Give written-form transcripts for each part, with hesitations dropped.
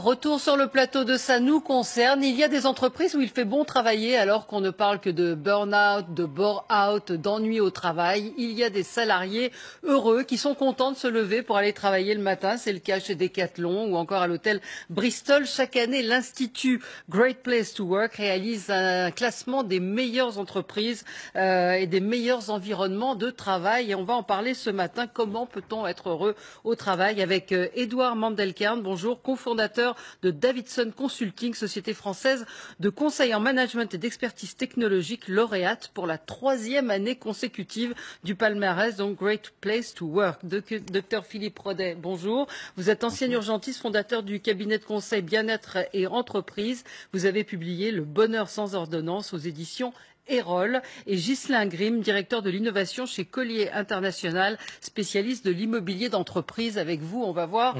Retour sur le plateau de Ça nous concerne. Il y a des entreprises où il fait bon travailler alors qu'on ne parle que de burn-out, de bore-out, d'ennui au travail. Il y a des salariés heureux qui sont contents de se lever pour aller travailler le matin. C'est le cas chez Decathlon ou encore à l'hôtel Bristol. Chaque année, l'Institut Great Place to Work réalise un classement des meilleures entreprises et des meilleurs environnements de travail. Et on va en parler ce matin. Comment peut-on être heureux au travail avec Édouard Mandelkern, bonjour, cofondateur de Davidson Consulting, société française de conseil en management et d'expertise technologique, lauréate pour la 3e année consécutive du palmarès, donc Great Place to Work. Docteur Philippe Rodet, bonjour. Vous êtes ancien urgentiste, fondateur du cabinet de conseil Bien-être et Entreprise. Vous avez publié Le bonheur sans ordonnance aux éditions Erol, et Ghislain Grimm, directeur de l'innovation chez Collier International, spécialiste de l'immobilier d'entreprise. Avec vous, on va voir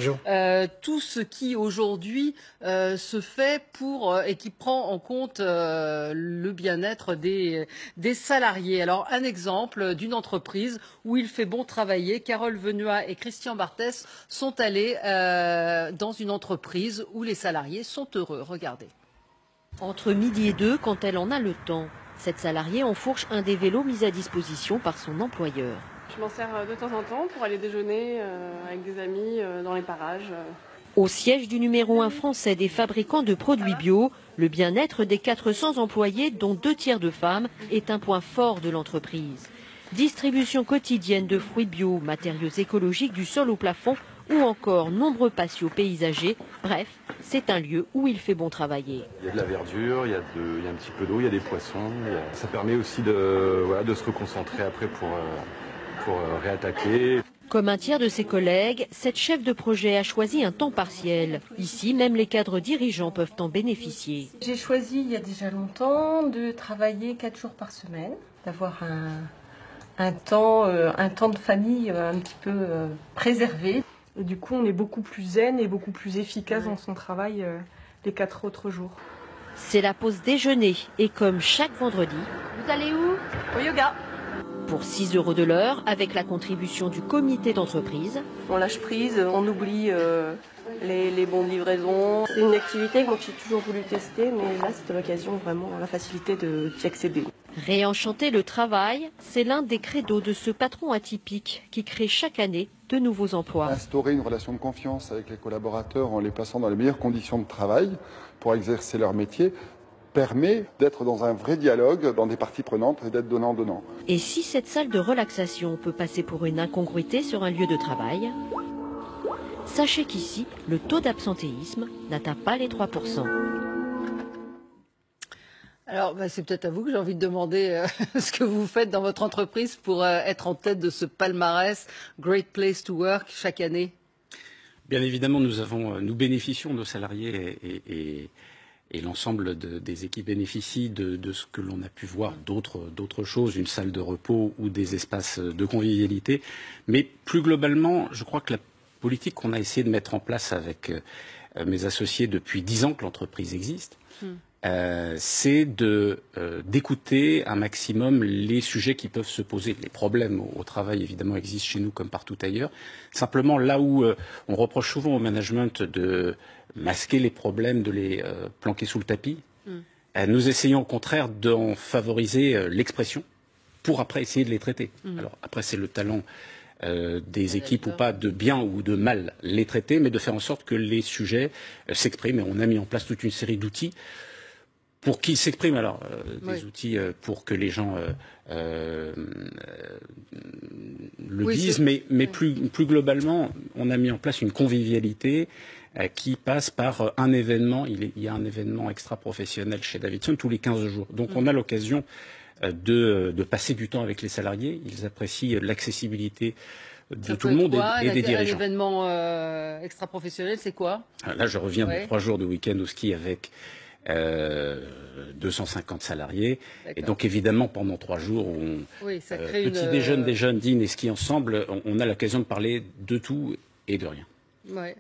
tout ce qui aujourd'hui se fait pour et qui prend en compte le bien-être des salariés. Alors, un exemple d'une entreprise où il fait bon travailler. Carole Venoy et Christian Barthès sont allés dans une entreprise où les salariés sont heureux. Regardez. Entre midi et 2, quand elle en a le temps, cette salariée enfourche un des vélos mis à disposition par son employeur. Je m'en sers de temps en temps pour aller déjeuner avec des amis dans les parages. Au siège du numéro 1 français des fabricants de produits bio, le bien-être des 400 employés, dont 2 tiers de femmes, est un point fort de l'entreprise. Distribution quotidienne de fruits bio, matériaux écologiques du sol au plafond ou encore nombreux patios paysagers. Bref, c'est un lieu où il fait bon travailler. Il y a de la verdure, il y a un petit peu d'eau, il y a des poissons. Ça permet aussi de se reconcentrer après pour réattaquer. Comme un tiers de ses collègues, cette chef de projet a choisi un temps partiel. Ici, même les cadres dirigeants peuvent en bénéficier. J'ai choisi il y a déjà longtemps de travailler 4 jours par semaine, d'avoir un temps de famille un petit peu préservé. Et du coup, on est beaucoup plus zen et beaucoup plus efficace dans son travail les 4 autres jours. C'est la pause déjeuner et comme chaque vendredi, vous allez où? Au yoga. Pour 6 € de l'heure, avec la contribution du comité d'entreprise. On lâche prise, on oublie les bons de livraison. C'est une activité que moi j'ai toujours voulu tester, mais là c'était l'occasion, vraiment, la facilité d'y accéder. Réenchanter le travail, c'est l'un des credos de ce patron atypique qui crée chaque année de nouveaux emplois. Instaurer une relation de confiance avec les collaborateurs en les plaçant dans les meilleures conditions de travail pour exercer leur métier permet d'être dans un vrai dialogue, dans des parties prenantes et d'être donnant-donnant. Et si cette salle de relaxation peut passer pour une incongruité sur un lieu de travail, sachez qu'ici, le taux d'absentéisme n'atteint pas les 3%. Alors, c'est peut-être à vous que j'ai envie de demander ce que vous faites dans votre entreprise pour être en tête de ce palmarès Great Place to Work chaque année. Bien évidemment, nous bénéficions, nos salariés et l'ensemble des équipes bénéficient de ce que l'on a pu voir d'autres choses, une salle de repos ou des espaces de convivialité. Mais plus globalement, je crois que la politique qu'on a essayé de mettre en place avec mes associés depuis 10 ans que l'entreprise existe, c'est d'écouter un maximum les sujets qui peuvent se poser. Les problèmes au travail, évidemment, existent chez nous comme partout ailleurs. Simplement, là où on reproche souvent au management de masquer les problèmes, de les planquer sous le tapis, nous essayons au contraire d'en favoriser l'expression pour après essayer de les traiter. Alors après, c'est le talent des équipes ou pas de bien ou de mal les traiter, mais de faire en sorte que les sujets s'expriment. Et on a mis en place toute une série d'outils pour qu'ils s'expriment. Alors, des outils pour que les gens le disent, mais plus globalement, on a mis en place une convivialité qui passe par un événement. Il y a un événement extra-professionnel chez Davidson tous les 15 jours. Donc on a l'occasion de passer du temps avec les salariés. Ils apprécient l'accessibilité de tout le monde et des dirigeants. Un événement extra-professionnel, c'est quoi? Là, je reviens de 3 jours de week-end au ski avec 250 salariés. Et donc, évidemment, pendant 3 jours, petit déjeune, dîne et ski ensemble, on a l'occasion de parler de tout et de rien. Ouais.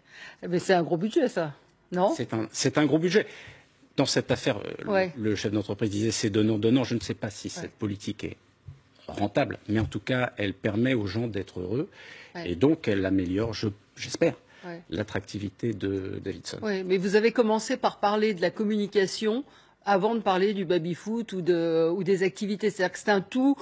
Mais c'est un gros budget, ça, non? C'est un gros budget. Dans cette affaire, le chef d'entreprise disait c'est donnant-donnant. Je ne sais pas si cette politique est rentable, mais en tout cas, elle permet aux gens d'être heureux. Et donc, elle améliore, j'espère, l'attractivité de Davidson. Oui, mais vous avez commencé par parler de la communication avant de parler du baby-foot ou des activités. C'est-à-dire que c'est un tout,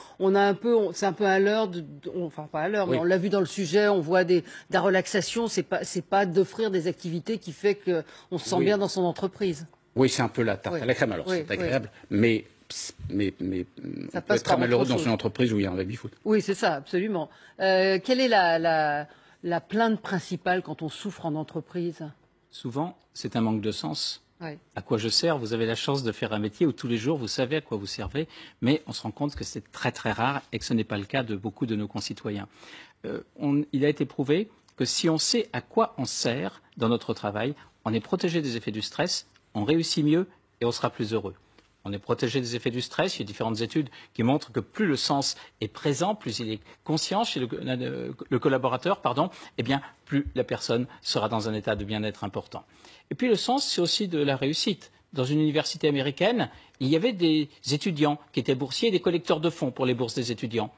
c'est un peu à l'heure, enfin pas à l'heure, mais on l'a vu dans le sujet, on voit de la relaxation, c'est pas d'offrir des activités qui fait qu'on se sent bien dans son entreprise. Oui, c'est un peu la tarte à la crème, alors c'est agréable, mais on peut être très malheureux dans une entreprise où il y a un baby-foot. Oui, c'est ça, absolument. Quelle est la plainte principale quand on souffre en entreprise? Souvent, c'est un manque de sens. Ouais. À quoi je sers? Vous avez la chance de faire un métier où tous les jours vous savez à quoi vous servez, mais on se rend compte que c'est très très rare et que ce n'est pas le cas de beaucoup de nos concitoyens. Il a été prouvé que si on sait à quoi on sert dans notre travail, on est protégé des effets du stress, on réussit mieux et on sera plus heureux. On est protégé des effets du stress. Il y a différentes études qui montrent que plus le sens est présent, plus il est conscient chez le collaborateur, eh bien, plus la personne sera dans un état de bien-être important. Et puis le sens, c'est aussi de la réussite. Dans une université américaine, il y avait des étudiants qui étaient boursiers et des collecteurs de fonds pour les bourses des étudiants.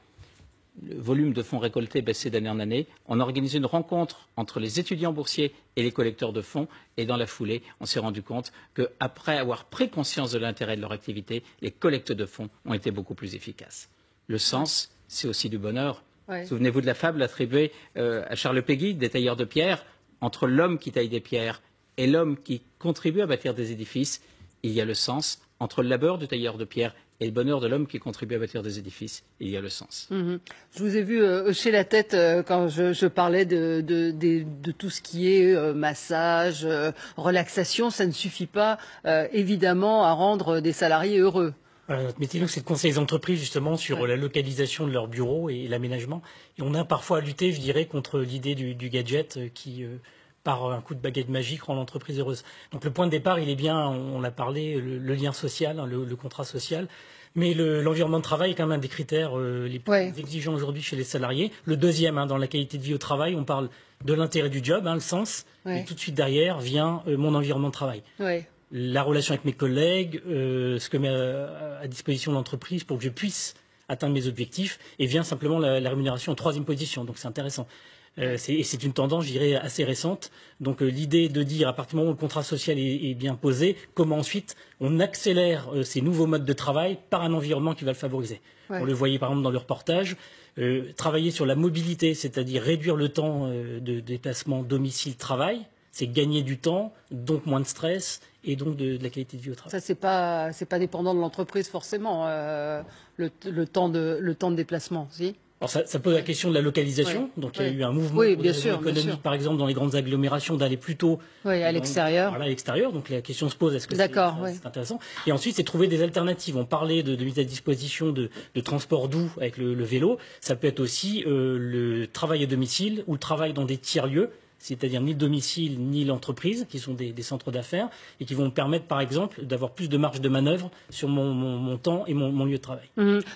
Le volume de fonds récoltés baissait d'année en année. On a organisé une rencontre entre les étudiants boursiers et les collecteurs de fonds. Et dans la foulée, on s'est rendu compte qu'après avoir pris conscience de l'intérêt de leur activité, les collectes de fonds ont été beaucoup plus efficaces. Le sens, c'est aussi du bonheur. Ouais. Souvenez-vous de la fable attribuée à Charles Péguy, des tailleurs de pierre. Entre l'homme qui taille des pierres et l'homme qui contribue à bâtir des édifices, il y a le sens. Entre le labeur du tailleur de pierre et le bonheur de l'homme qui contribue à bâtir des édifices, il y a le sens. Je vous ai vu hocher la tête quand je parlais de tout ce qui est massage, relaxation. Ça ne suffit pas, évidemment, à rendre des salariés heureux. Notre métier, nous, c'est de conseiller les entreprises, justement, sur la localisation de leurs bureaux et l'aménagement. Et on a parfois à lutter, je dirais, contre l'idée du gadget qui... par un coup de baguette magique, rend l'entreprise heureuse. Donc le point de départ, il est bien, on l'a parlé, le lien social, le contrat social, mais l'environnement de travail est quand même un des critères les plus exigeants aujourd'hui chez les salariés. Le deuxième, dans la qualité de vie au travail, on parle de l'intérêt du job, le sens, et tout de suite derrière vient mon environnement de travail. La relation avec mes collègues, ce que met à disposition l'entreprise pour que je puisse atteindre mes objectifs, et vient simplement la rémunération en troisième position, donc c'est intéressant. C'est une tendance, je dirais, assez récente. Donc l'idée de dire, à partir du moment où le contrat social est bien posé, comment ensuite on accélère ces nouveaux modes de travail par un environnement qui va le favoriser. On le voyait par exemple dans le reportage, travailler sur la mobilité, c'est-à-dire réduire le temps de déplacement domicile-travail, c'est gagner du temps, donc moins de stress et donc de la qualité de vie au travail. Ça, c'est pas dépendant de l'entreprise forcément, le temps de déplacement, si? Alors ça pose la question de la localisation. Donc il y a eu un mouvement économique, par exemple, dans les grandes agglomérations, d'aller plutôt à l'extérieur. À l'extérieur. Donc la question se pose, est-ce que c'est intéressant? Et ensuite, c'est trouver des alternatives. On parlait de mise à disposition de transport doux avec le vélo. Ça peut être aussi le travail à domicile ou le travail dans des tiers-lieux, c'est-à-dire ni le domicile ni l'entreprise, qui sont des centres d'affaires, et qui vont me permettre, par exemple, d'avoir plus de marge de manœuvre sur mon temps et mon lieu de travail.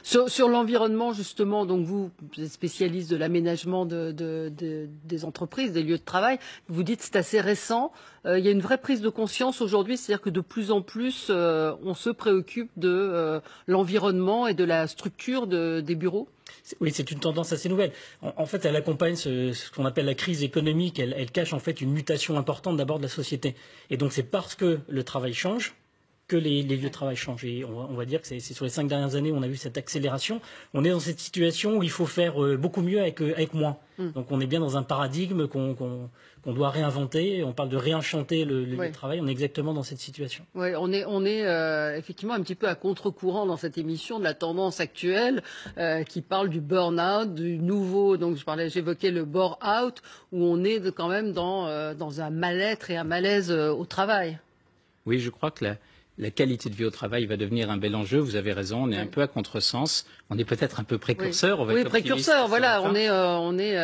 Sur l'environnement, justement, donc vous êtes spécialiste de l'aménagement des entreprises, des lieux de travail, vous dites que c'est assez récent. Il y a une vraie prise de conscience aujourd'hui, c'est-à-dire que de plus en plus, on se préoccupe de l'environnement et de la structure des bureaux. Oui, c'est une tendance assez nouvelle. En fait, elle accompagne ce qu'on appelle la crise économique. Elle cache en fait une mutation importante d'abord de la société. Et donc, c'est parce que le travail change que les lieux de travail changent. Et on va dire que c'est sur les 5 dernières années où on a vu cette accélération. On est dans cette situation où il faut faire beaucoup mieux avec moins. Donc, on est bien dans un paradigme qu'on doit réinventer. On parle de réenchanter le lieu de travail. On est exactement dans cette situation. Oui, on est effectivement un petit peu à contre-courant dans cette émission de la tendance actuelle qui parle du burn-out, du nouveau. Donc j'évoquais le bore-out, où on est quand même dans un mal-être et un malaise au travail. Oui, je crois que la qualité de vie au travail va devenir un bel enjeu. Vous avez raison, on est un peu à contresens. On est peut-être un peu précurseur. Oui, précurseur, voilà. On est.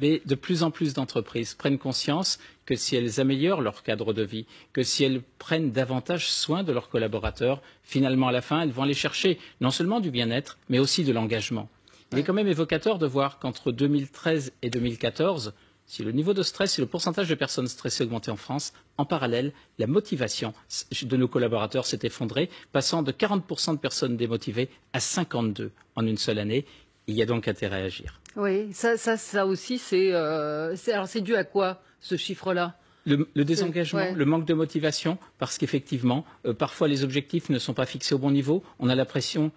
Mais de plus en plus d'entreprises prennent conscience que si elles améliorent leur cadre de vie, que si elles prennent davantage soin de leurs collaborateurs, finalement, à la fin, elles vont aller chercher non seulement du bien-être, mais aussi de l'engagement. Il est quand même évocateur de voir qu'entre 2013 et 2014, si le niveau de stress et le pourcentage de personnes stressées augmentait en France, en parallèle, la motivation de nos collaborateurs s'est effondrée, passant de 40% de personnes démotivées à 52% en une seule année. Il y a donc intérêt à agir. Oui, ça aussi, alors c'est dû à quoi, ce chiffre-là? Le désengagement, ouais. Le manque de motivation, parce qu'effectivement, parfois les objectifs ne sont pas fixés au bon niveau. On a l'impression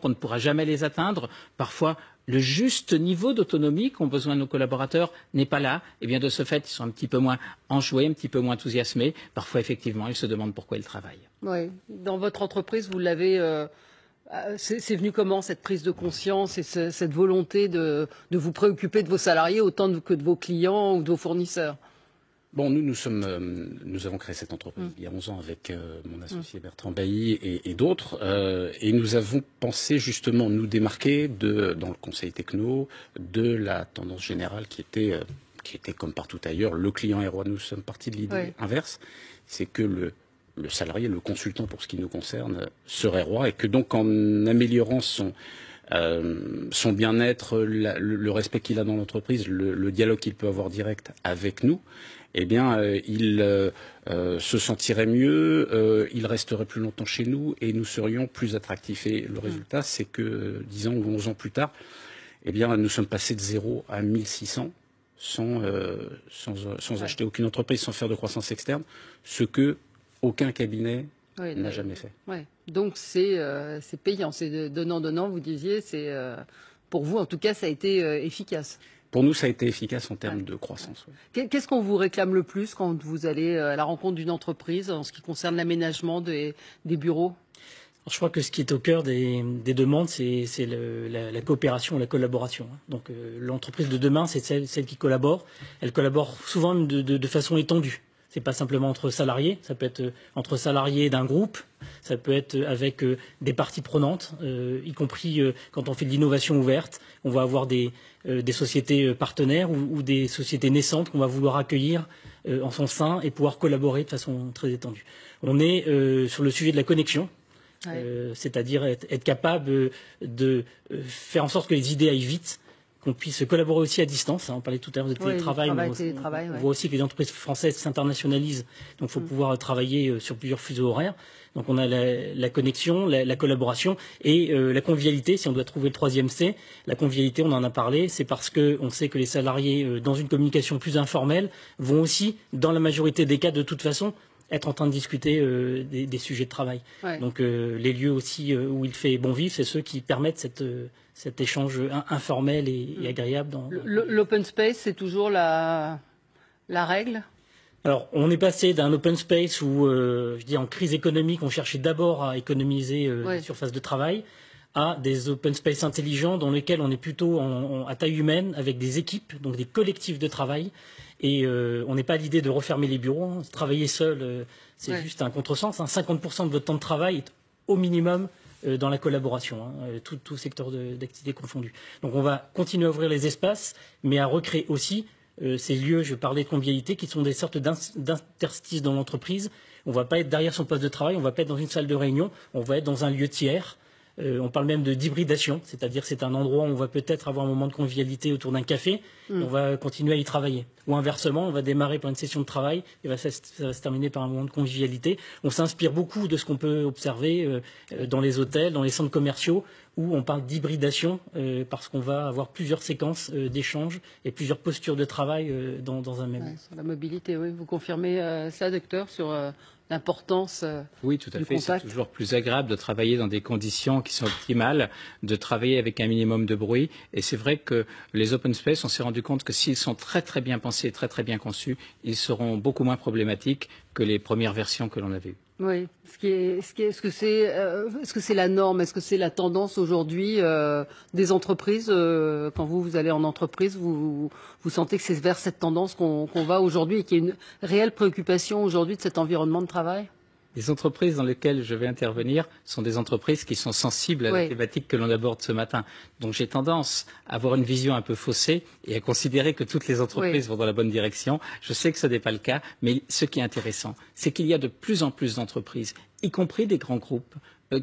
qu'on ne pourra jamais les atteindre. Parfois, le juste niveau d'autonomie qu'ont besoin nos collaborateurs n'est pas là. Et bien de ce fait, ils sont un petit peu moins enjoués, un petit peu moins enthousiasmés. Parfois, effectivement, ils se demandent pourquoi ils travaillent. Oui. Dans votre entreprise, vous l'avez... c'est venu comment, cette prise de conscience et cette volonté de vous préoccuper de vos salariés autant que de vos clients ou de vos fournisseurs? Bon, nous avons créé cette entreprise il y a 11 ans avec mon associé Bertrand Bailly et d'autres, et nous avons pensé justement nous démarquer dans le conseil techno de la tendance générale qui était comme partout ailleurs, le client est roi. Nous sommes partis de l'idée inverse, c'est que le salarié, le consultant pour ce qui nous concerne, serait roi, et que donc en améliorant son bien-être, le respect qu'il a dans l'entreprise, le dialogue qu'il peut avoir direct avec nous, eh bien, il se sentirait mieux, il resterait plus longtemps chez nous et nous serions plus attractifs. Et le résultat, c'est que 10 ans ou 11 ans plus tard, eh bien, nous sommes passés de 0 à 1600 sans acheter aucune entreprise, sans faire de croissance externe, ce que aucun cabinet n'a jamais fait. Ouais. Donc c'est payant, c'est donnant, vous disiez, pour vous en tout cas ça a été efficace. Pour nous, ça a été efficace en termes de croissance. Ouais. Qu'est-ce qu'on vous réclame le plus quand vous allez à la rencontre d'une entreprise en ce qui concerne l'aménagement des bureaux? Alors, je crois que ce qui est au cœur des demandes, c'est la coopération, la collaboration. Donc l'entreprise de demain, c'est celle qui collabore. Elle collabore souvent de façon étendue. C'est pas simplement entre salariés, ça peut être entre salariés d'un groupe, ça peut être avec des parties prenantes, y compris quand on fait de l'innovation ouverte. On va avoir des sociétés partenaires ou des sociétés naissantes qu'on va vouloir accueillir en son sein et pouvoir collaborer de façon très étendue. On est sur le sujet de la connexion, c'est-à-dire être capable de faire en sorte que les idées aillent vite, qu'on puisse collaborer aussi à distance. On parlait tout à l'heure de télétravail, on voit aussi que les entreprises françaises s'internationalisent, donc il faut pouvoir travailler sur plusieurs fuseaux horaires. Donc on a la connexion, la collaboration et la convivialité, si on doit trouver le troisième C. La convivialité, on en a parlé, c'est parce qu'on sait que les salariés, dans une communication plus informelle, vont aussi, dans la majorité des cas, de toute façon, être en train de discuter des sujets de travail. Ouais. Donc les lieux aussi où il fait bon vivre, c'est ceux qui permettent cet échange informel et agréable. L'open space, c'est toujours la règle? Alors, on est passé d'un open space où, je dis en crise économique, on cherchait d'abord à économiser la surface de travail, à des open space intelligents dans lesquels on est plutôt à taille humaine, avec des équipes, donc des collectifs de travail. Et on n'est pas à l'idée de refermer les bureaux. Travailler seul, c'est juste un contresens. 50% de votre temps de travail est au minimum dans la collaboration, tout secteur d'activité confondu. Donc on va continuer à ouvrir les espaces, mais à recréer aussi ces lieux, je parlais de convivialité, qui sont des sortes d'interstices dans l'entreprise. On ne va pas être derrière son poste de travail, on ne va pas être dans une salle de réunion, on va être dans un lieu tiers. On parle même d'hybridation, c'est-à-dire c'est un endroit où on va peut-être avoir un moment de convivialité autour d'un café, et on va continuer à y travailler. Ou inversement, on va démarrer par une session de travail et ça va se terminer par un moment de convivialité. On s'inspire beaucoup de ce qu'on peut observer dans les hôtels, dans les centres commerciaux, où on parle d'hybridation parce qu'on va avoir plusieurs séquences d'échanges et plusieurs postures de travail dans un même. Sur la mobilité, oui. Vous confirmez ça, docteur, sur l'importance Oui, tout à du fait. contact. C'est toujours plus agréable de travailler dans des conditions qui sont optimales, de travailler avec un minimum de bruit. Et c'est vrai que les open space, on s'est rendu compte que s'ils sont très très bien pensés, très très bien conçus, ils seront beaucoup moins problématiques que les premières versions que l'on avait eues. Oui. Est-ce que c'est la norme? Est-ce que c'est la tendance aujourd'hui des entreprises? Quand vous allez en entreprise, vous sentez que c'est vers cette tendance qu'on va aujourd'hui et qu'il y a une réelle préoccupation aujourd'hui de cet environnement de travail? Les entreprises dans lesquelles je vais intervenir sont des entreprises qui sont sensibles à la thématique que l'on aborde ce matin. Donc j'ai tendance à avoir une vision un peu faussée et à considérer que toutes les entreprises vont dans la bonne direction. Je sais que ce n'est pas le cas, mais ce qui est intéressant, c'est qu'il y a de plus en plus d'entreprises, y compris des grands groupes,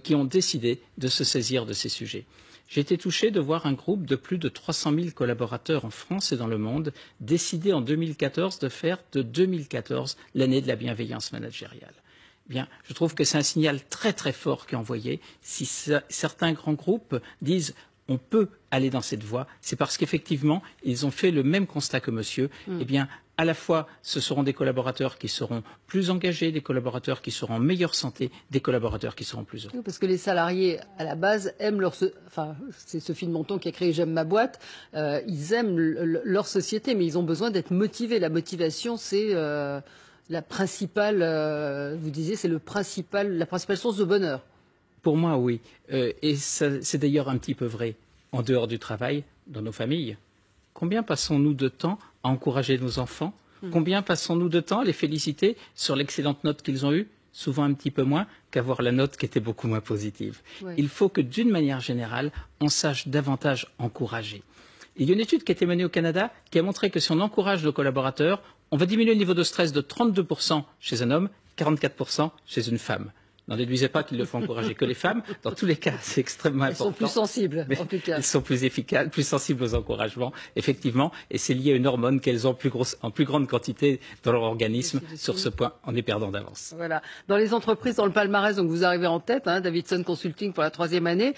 qui ont décidé de se saisir de ces sujets. J'ai été touché de voir un groupe de plus de 300 000 collaborateurs en France et dans le monde décider en 2014 de faire de 2014 l'année de la bienveillance managériale. Bien, je trouve que c'est un signal très très fort qui est envoyé. Si certains grands groupes disent on peut aller dans cette voie, c'est parce qu'effectivement, ils ont fait le même constat que monsieur. Eh bien, à la fois, ce seront des collaborateurs qui seront plus engagés, des collaborateurs qui seront en meilleure santé, des collaborateurs qui seront plus heureux. Oui, parce que les salariés, à la base, aiment enfin, c'est Sophie de Monton qui a créé J'aime ma boîte. Ils aiment leur société, mais ils ont besoin d'être motivés. La motivation, c'est la principale, vous disiez, c'est la principale source de bonheur. Pour moi, oui. Et c'est d'ailleurs un petit peu vrai en dehors du travail, dans nos familles. Combien passons-nous de temps à encourager nos enfants? Combien passons-nous de temps à les féliciter sur l'excellente note qu'ils ont eue? Souvent un petit peu moins qu'avoir la note qui était beaucoup moins positive. Ouais. Il faut que, d'une manière générale, on sache davantage encourager. Il y a une étude qui a été menée au Canada qui a montré que si on encourage nos collaborateurs, on va diminuer le niveau de stress de 32% chez un homme, 44% chez une femme. N'en déduisez pas qu'il ne faut encourager que les femmes. Dans tous les cas, c'est extrêmement important. Elles sont plus sensibles, en tout cas. Elles sont plus efficaces, plus sensibles aux encouragements, effectivement. Et c'est lié à une hormone qu'elles ont en plus grande quantité dans leur organisme. Sur ce point, on est perdant d'avance. Voilà. Dans les entreprises, dans le palmarès, donc vous arrivez en tête, Davidson Consulting pour la 3e année,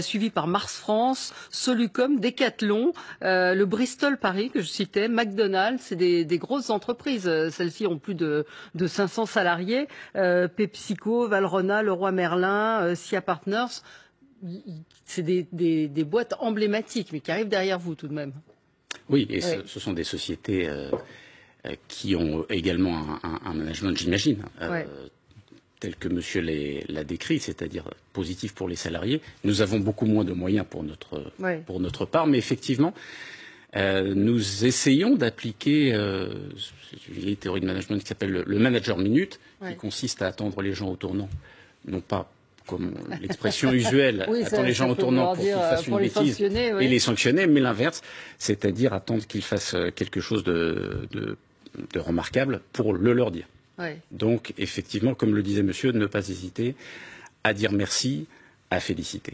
suivi par Mars France, Solucom, Decathlon, le Bristol Paris que je citais, McDonald's, c'est des grosses entreprises. Celles-ci ont plus de 500 salariés. PepsiCo, Valrhona, Leroy Merlin, SIA Partners, c'est des boîtes emblématiques, mais qui arrivent derrière vous tout de même. Oui, et ce sont des sociétés qui ont également un management, j'imagine, tel que monsieur l'a décrit, c'est-à-dire positif pour les salariés. Nous avons beaucoup moins de moyens pour notre part, mais effectivement, nous essayons d'appliquer une vieille théorie de management qui s'appelle le manager minute, qui consiste à attendre les gens au tournant, non pas comme l'expression usuelle, attendre les gens au tournant pour qu'ils fassent une bêtise et les sanctionner, mais l'inverse, c'est-à-dire attendre qu'ils fassent quelque chose de remarquable pour le leur dire. Donc, effectivement, comme le disait monsieur, ne pas hésiter à dire merci, à féliciter.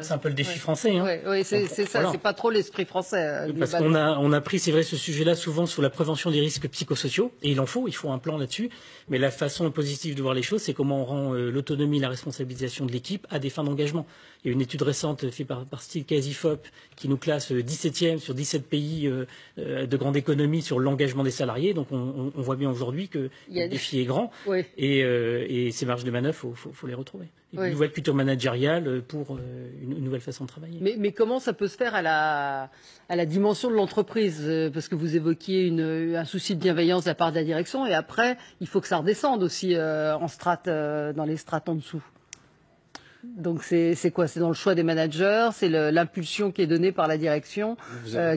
C'est un peu le défi français. Oui, c'est ça, voilà. C'est pas trop l'esprit français. Parce qu'on a pris, c'est vrai, ce sujet-là souvent sur la prévention des risques psychosociaux, et il faut un plan là-dessus. Mais la façon positive de voir les choses, c'est comment on rend l'autonomie, la responsabilisation de l'équipe à des fins d'engagement. Il y a une étude récente faite par Steve Casey-Fop qui nous classe 17e sur 17 pays de grande économie sur l'engagement des salariés. Donc on voit bien aujourd'hui que le défi est grand et ces marges de manœuvre, faut les retrouver. Une nouvelle culture managériale pour une nouvelle façon de travailler. Mais comment ça peut se faire à la dimension de l'entreprise? Parce que vous évoquiez un souci de bienveillance de la part de la direction, et après, il faut que ça redescende aussi en strates, dans les strates en dessous. Donc c'est quoi? C'est dans le choix des managers, c'est l'impulsion qui est donnée par la direction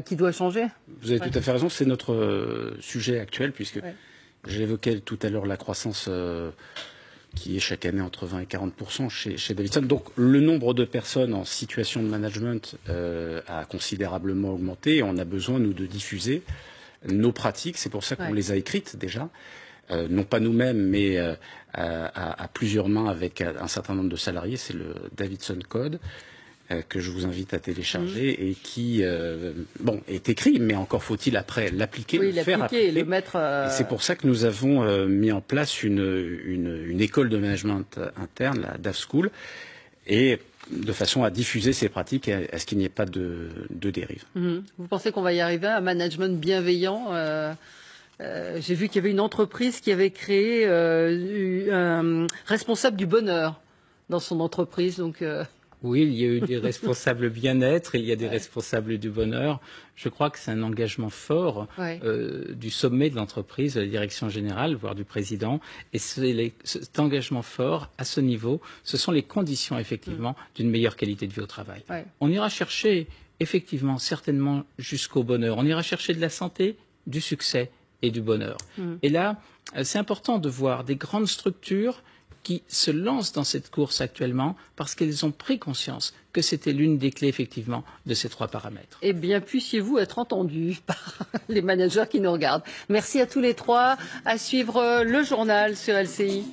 qui doit changer? Vous avez tout à fait raison, c'est notre sujet actuel, puisque j'évoquais tout à l'heure la croissance qui est chaque année entre 20 et 40% chez Davidson. Donc le nombre de personnes en situation de management a considérablement augmenté, et on a besoin, nous, de diffuser nos pratiques. C'est pour ça qu'on les a écrites déjà. Non pas nous-mêmes, mais à plusieurs mains avec un certain nombre de salariés. C'est le Davidson Code que je vous invite à télécharger et qui est écrit, mais encore faut-il après l'appliquer, le faire appliquer. Le mettre, Et c'est pour ça que nous avons mis en place une école de management interne, la DAF School, et de façon à diffuser ces pratiques et à ce qu'il n'y ait pas de dérive. Vous pensez qu'on va y arriver à un management bienveillant? J'ai vu qu'il y avait une entreprise qui avait créé un responsable du bonheur dans son entreprise. Donc, oui, il y a eu des responsables bien-être, il y a des responsables du bonheur. Je crois que c'est un engagement fort du sommet de l'entreprise, de la direction générale, voire du président. Et cet engagement fort, à ce niveau, ce sont les conditions, effectivement, d'une meilleure qualité de vie au travail. On ira chercher, effectivement, certainement, jusqu'au bonheur. On ira chercher de la santé, du succès et du bonheur. Et là, c'est important de voir des grandes structures qui se lancent dans cette course actuellement parce qu'elles ont pris conscience que c'était l'une des clés, effectivement, de ces 3 paramètres. Eh bien, puissiez-vous être entendus par les managers qui nous regardent. Merci à tous les 3. À suivre le journal sur LCI.